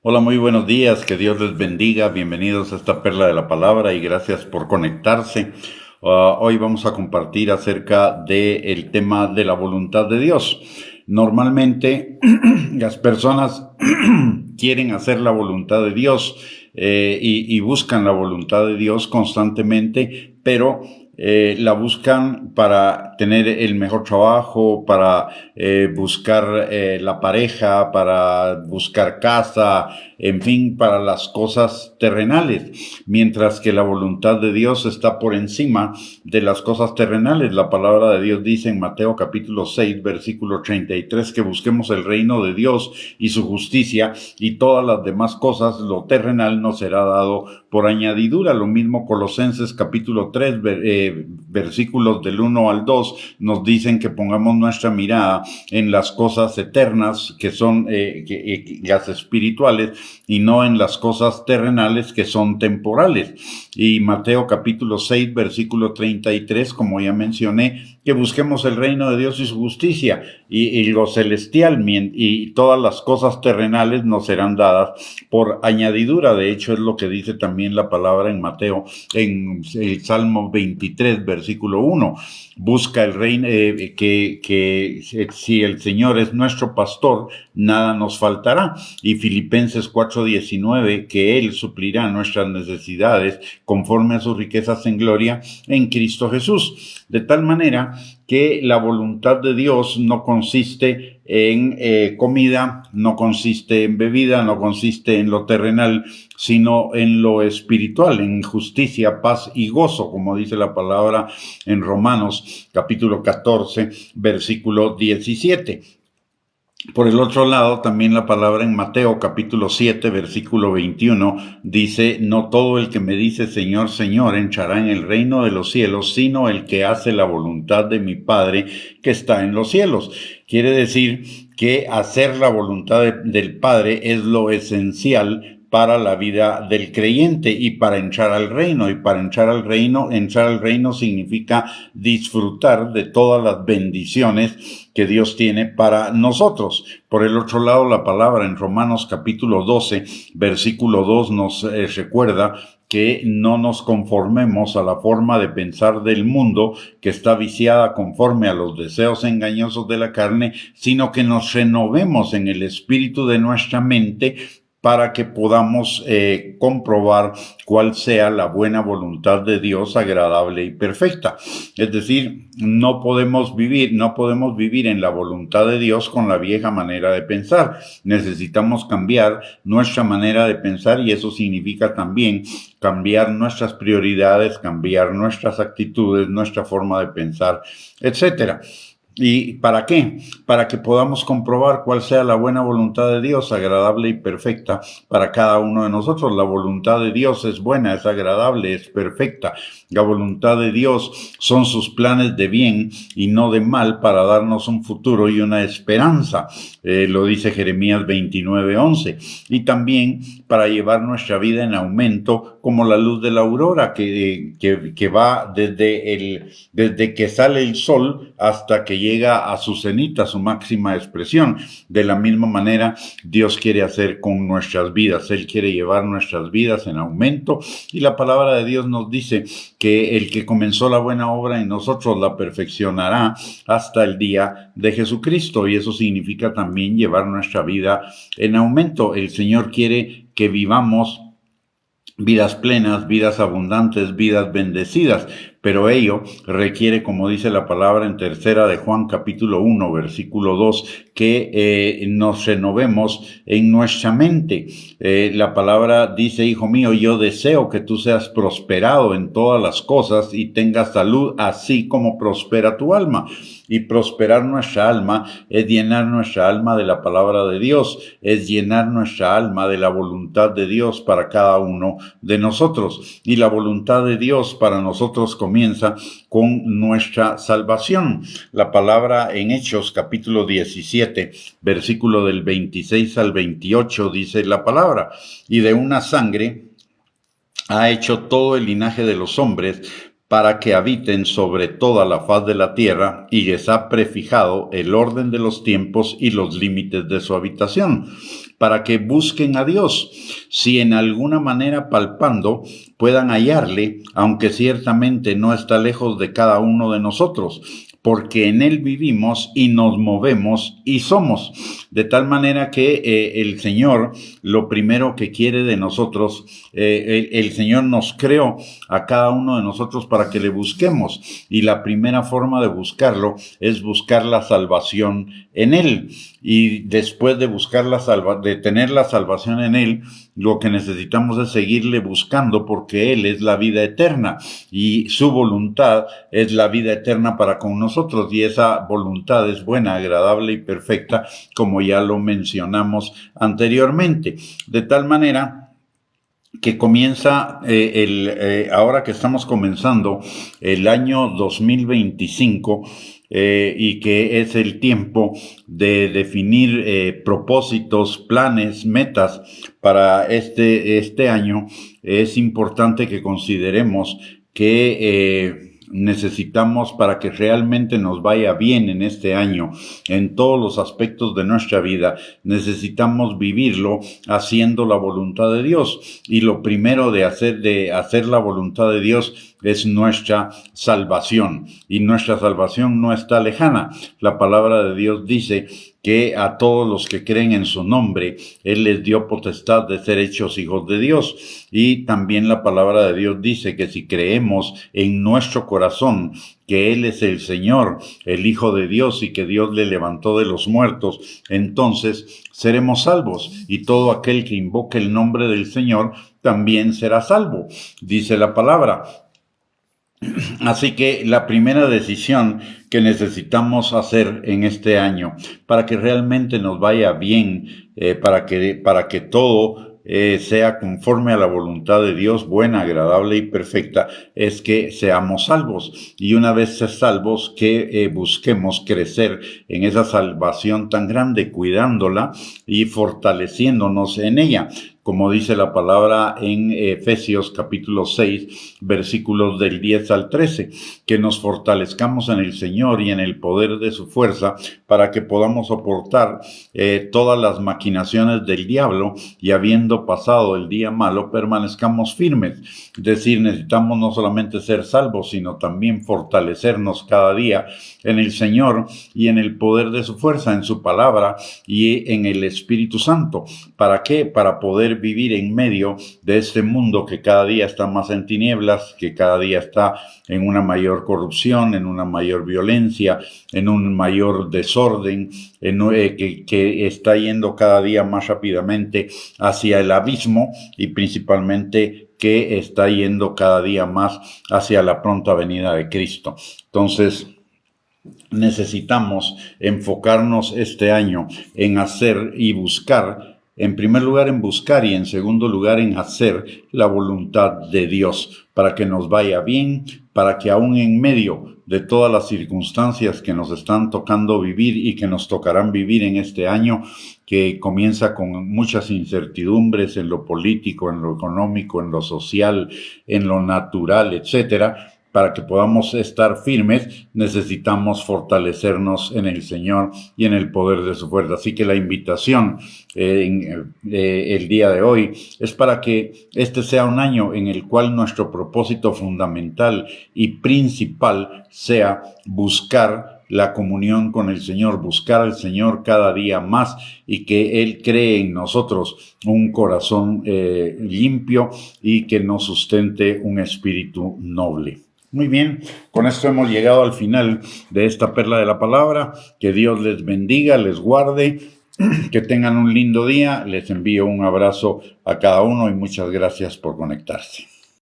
Hola, muy buenos días, que Dios les bendiga, bienvenidos a esta perla de la palabra y gracias por conectarse. Hoy vamos a compartir acerca del tema de la voluntad de Dios. Normalmente las personas quieren hacer la voluntad de Dios y buscan la voluntad de Dios constantemente, pero la buscan para tener el mejor trabajo, para buscar la pareja, para buscar casa, en fin, para las cosas terrenales, mientras que la voluntad de Dios está por encima de las cosas terrenales. La palabra de Dios dice en Mateo capítulo 6, versículo 33, que busquemos el reino de Dios y su justicia, y todas las demás cosas, lo terrenal, nos será dado por añadidura. Lo mismo Colosenses capítulo 3, versículos del 1 al 2, nos dicen que pongamos nuestra mirada en las cosas eternas, que son las espirituales, y no en las cosas terrenales, que son temporales. Y Mateo capítulo 6, versículo 33, como ya mencioné, que busquemos el reino de Dios y su justicia, y lo celestial y todas las cosas terrenales nos serán dadas por añadidura. De hecho, es lo que dice también la palabra en Mateo, en el Salmo 23, versículo 1. Busca el reino, que si el Señor es nuestro pastor, nada nos faltará. Y Filipenses 4:19, que Él suplirá nuestras necesidades conforme a sus riquezas en gloria en Cristo Jesús. De tal manera que la voluntad de Dios no consiste en comida, no consiste en bebida, no consiste en lo terrenal, sino en lo espiritual, en justicia, paz y gozo, como dice la palabra en Romanos capítulo 14, versículo 17. Por el otro lado, también la palabra en Mateo capítulo 7, versículo 21, dice: no todo el que me dice Señor, Señor, entrará en el reino de los cielos, sino el que hace la voluntad de mi Padre que está en los cielos. Quiere decir que hacer la voluntad del Padre es lo esencial para la vida del creyente y para entrar al reino. Y para entrar al reino significa disfrutar de todas las bendiciones que Dios tiene para nosotros. Por el otro lado, la palabra en Romanos capítulo 12, versículo 2 nos recuerda que no nos conformemos a la forma de pensar del mundo, que está viciada conforme a los deseos engañosos de la carne, sino que nos renovemos en el espíritu de nuestra mente, para que podamos comprobar cuál sea la buena voluntad de Dios, agradable y perfecta. Es decir, no podemos vivir en la voluntad de Dios con la vieja manera de pensar. Necesitamos cambiar nuestra manera de pensar, y eso significa también cambiar nuestras prioridades, cambiar nuestras actitudes, nuestra forma de pensar, etcétera. ¿Y para qué? Para que podamos comprobar cuál sea la buena voluntad de Dios, agradable y perfecta para cada uno de nosotros. La voluntad de Dios es buena, es agradable, es perfecta. La voluntad de Dios son sus planes de bien y no de mal, para darnos un futuro y una esperanza. Lo dice Jeremías 29:11. Y también para llevar nuestra vida en aumento, como la luz de la aurora, que va desde que sale el sol hasta que llega a su cenit, a su máxima expresión. De la misma manera, Dios quiere hacer con nuestras vidas. Él quiere llevar nuestras vidas en aumento, y la palabra de Dios nos dice que el que comenzó la buena obra en nosotros la perfeccionará hasta el día de Jesucristo, y eso significa también llevar nuestra vida en aumento. El Señor quiere que vivamos vidas plenas, vidas abundantes, vidas bendecidas, pero ello requiere, como dice la palabra en tercera de Juan capítulo 1, versículo 2, que nos renovemos en nuestra mente. La palabra dice: hijo mío, yo deseo que tú seas prosperado en todas las cosas y tengas salud, así como prospera tu alma. Y prosperar nuestra alma es llenar nuestra alma de la palabra de Dios, es llenar nuestra alma de la voluntad de Dios para cada uno de nosotros. Y la voluntad de Dios para nosotros comienza con nuestra salvación. La palabra en Hechos capítulo 17, versículo del 26 al 28, dice la palabra: y de una sangre ha hecho todo el linaje de los hombres, para que habiten sobre toda la faz de la tierra, y les ha prefijado el orden de los tiempos y los límites de su habitación, para que busquen a Dios, si en alguna manera palpando puedan hallarle, aunque ciertamente no está lejos de cada uno de nosotros, porque en Él vivimos y nos movemos y somos. De tal manera que el Señor, lo primero que quiere de nosotros, el Señor nos creó a cada uno de nosotros para que le busquemos. Y la primera forma de buscarlo es buscar la salvación en Él. Y después de buscar de tener la salvación en Él, lo que necesitamos es seguirle buscando, porque Él es la vida eterna y su voluntad es la vida eterna para con nosotros, y esa voluntad es buena, agradable y perfecta, como ya lo mencionamos anteriormente. De tal manera que comienza ahora que estamos comenzando el año 2025, y que es el tiempo de definir propósitos, planes, metas para este año. Es importante que consideremos que necesitamos, para que realmente nos vaya bien en este año, en todos los aspectos de nuestra vida, necesitamos vivirlo haciendo la voluntad de Dios. Y lo primero de hacer la voluntad de Dios es nuestra salvación. Y nuestra salvación no está lejana. La palabra de Dios dice que a todos los que creen en su nombre, Él les dio potestad de ser hechos hijos de Dios. Y también la palabra de Dios dice que si creemos en nuestro corazón que Él es el Señor, el Hijo de Dios, y que Dios le levantó de los muertos, entonces seremos salvos. Y todo aquel que invoque el nombre del Señor también será salvo, dice la palabra. Así que la primera decisión que necesitamos hacer en este año, para que realmente nos vaya bien, para que todo sea conforme a la voluntad de Dios, buena, agradable y perfecta, es que seamos salvos. Y una vez salvos, que busquemos crecer en esa salvación tan grande, cuidándola y fortaleciéndonos en ella. Como dice la palabra en Efesios capítulo 6, versículos del 10 al 13, que nos fortalezcamos en el Señor y en el poder de su fuerza, para que podamos soportar todas las maquinaciones del diablo, y habiendo pasado el día malo, permanezcamos firmes. Es decir, necesitamos no solamente ser salvos, sino también fortalecernos cada día en el Señor y en el poder de su fuerza, en su palabra y en el Espíritu Santo. ¿Para qué? Para poder vivir en medio de este mundo que cada día está más en tinieblas, que cada día está en una mayor corrupción, en una mayor violencia, en un mayor desorden, que está yendo cada día más rápidamente hacia el abismo, y principalmente que está yendo cada día más hacia la pronta venida de Cristo. Entonces, necesitamos enfocarnos este año en hacer y buscar, en primer lugar en buscar, y en segundo lugar en hacer la voluntad de Dios, para que nos vaya bien, para que aún en medio de todas las circunstancias que nos están tocando vivir y que nos tocarán vivir en este año, que comienza con muchas incertidumbres en lo político, en lo económico, en lo social, en lo natural, etcétera. Para que podamos estar firmes, necesitamos fortalecernos en el Señor y en el poder de su fuerza. Así que la invitación el día de hoy es para que este sea un año en el cual nuestro propósito fundamental y principal sea buscar la comunión con el Señor, buscar al Señor cada día más, y que Él cree en nosotros un corazón limpio, y que nos sustente un espíritu noble. Muy bien, con esto hemos llegado al final de esta perla de la palabra. Que Dios les bendiga, les guarde, que tengan un lindo día. Les envío un abrazo a cada uno y muchas gracias por conectarse.